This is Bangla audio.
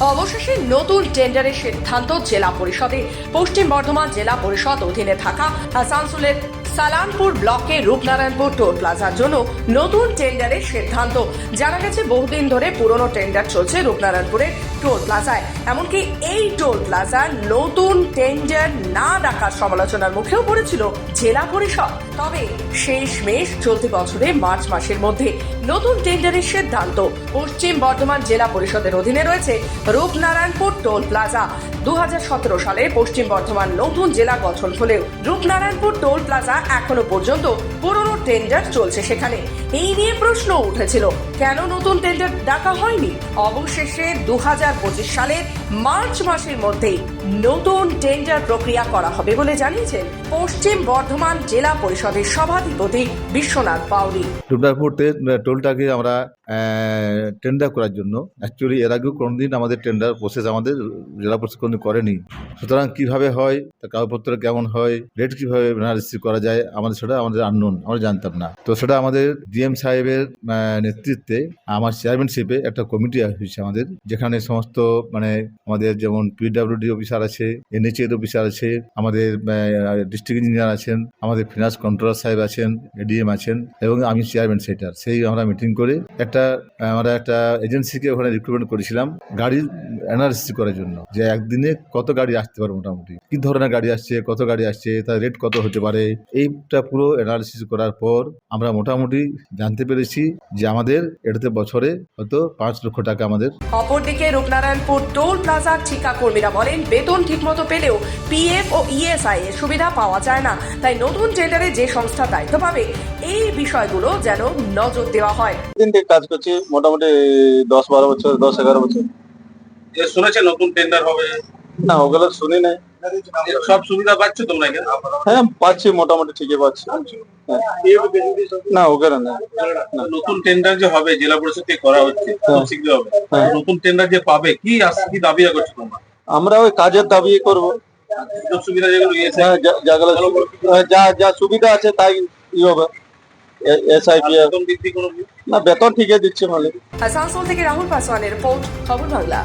অবশেষে নতুন টেন্ডারের সিদ্ধান্ত জেলা পরিষদে। পশ্চিম বর্ধমান জেলা পরিষদ অধীনে থাকা আসানসোলের সালানপুর ব্লকে রূপনারায়ণপুর টোল প্লাজার জন্য নতুন টেন্ডারের সিদ্ধান্ত। জানা গেছে বহুদিন ধরে পুরনো টেন্ডার চলছে রূপনারায়ণপুরের টোল প্লাজায়। এমনকি এই টোল প্লাজার নতুন টেন্ডার না ডাকার সমালোচনার মুখেও পড়েছিল জেলা পরিষদ। তবে শেষমেশ চলতি বছরে মার্চ মাসের মধ্যে নতুন টেন্ডারের সিদ্ধান্ত। পশ্চিম বর্ধমান জেলা পরিষদের অধীনে রয়েছে রূপনারায়ণপুর টোল প্লাজা। 2017 সালে পশ্চিম বর্ধমান নতুন জেলা গঠন হলেও রূপনারায়ণপুর টোল প্লাজা এখনো পর্যন্ত পুরনো টেন্ডার চলছে সেখানে। এই নিয়ে প্রশ্ন উঠেছিল, কেন নতুন টেন্ডার ডাকা হয়নি? অবশেষে 2025 সালের মার্চ মাসের মধ্যেই নতুন টেন্ডার প্রক্রিয়া করা হবে বলে জানিয়েছেন পশ্চিম বর্ধমান জেলা পরিষদের সভাধিপতি বিশ্বনাথ বাউরি। রূপনারায়ণপুর টোলটাকে আমরা টেন্ডার করার জন্য অ্যাকচুয়ালি এর আগেও কোনোদিন আমাদের টেন্ডার প্রসেস আমাদের জেলা পরিষদ কোনোদিন করেনি। সুতরাং কিভাবে হয়, কাগজপত্র কেমন হয়, রেট কিভাবে রিসিভ করা যায়, সেটা আমাদের আননোন, আমরা জানতাম না। তো সেটা আমাদের ডিএম সাহেবের নেতৃত্বে আমার চেয়ারম্যানশিপে একটা কমিটি হয়েছে আমাদের, যেখানে সমস্ত আমাদের যেমন পিডব্লিউডি অফিসার আছে, এনএচএর অফিসার আছে, আমাদের ডিস্ট্রিক্ট ইঞ্জিনিয়ার আছেন, আমাদের ফিনান্স কন্ট্রোলার সাহেব আছেন, এডিএম আছেন, এবং আমি চেয়ারম্যান সেটার। সেই আমরা মিটিং করে আমরা একটা এজেন্সিকে ওখানে রিক্রুটমেন্ট করেছিলাম গাড়ির অ্যানালিসিস করার জন্য, যে একদিনে কত গাড়ি আসতে পারে, মোটামুটি কি ধরনের গাড়ি আসছে, কত গাড়ি আসছে, তার রেট কত হতে পারে। এইটা পুরো অ্যানালিসিস করার পর আমরা মোটামুটি জানতে পেরেছি যে আমাদের এটাতে বছরে হয়তো 5 লক্ষ টাকা আমাদের। অপরদিকে রূপনারায়ণপুর টোল প্লাজার ঠিকা কর্মীরা বলেন, বেতন ঠিকমতো পেলেও পিএফ ও ইএসআই এর সুবিধা পাওয়া যায় না। তাই নতুন টেন্ডারে যে সংস্থা দায়িত্ব পাবে এই বিষয়গুলো যেন নজর দেওয়া হয়। দিন থেকে কাজ করছি, মোটামুটি 10-12 বছর, 10-11 বছর। শুনেছে নতুন টেন্ডার হবে? না, ওগুলো শুনি নাই। সব সুবিধা পাচ্ছ তোমরা এখানে? হ্যাঁ, পাচ্ছি, মোটামুটি ঠিকই পাচ্ছি। না, ওগুলো না। নতুন টেন্ডার যে হবে জেলা পরিষদ থেকে করা হচ্ছে, খুব শীঘ্র হবে। নতুন টেন্ডার যে পাবে, কি দাবি করছো তোমরা? আমরা ওই কাজের দাবি করবো। সুবিধা যেগুলো যা সুবিধা আছে তাই হবে। এসআইপি বেতন বৃদ্ধি কোনো না, বেতন ঠিকই দিচ্ছে মালিক। আসানসোল থেকে রাহুল পাসওয়ানের রিপোর্ট, খবর বাংলা।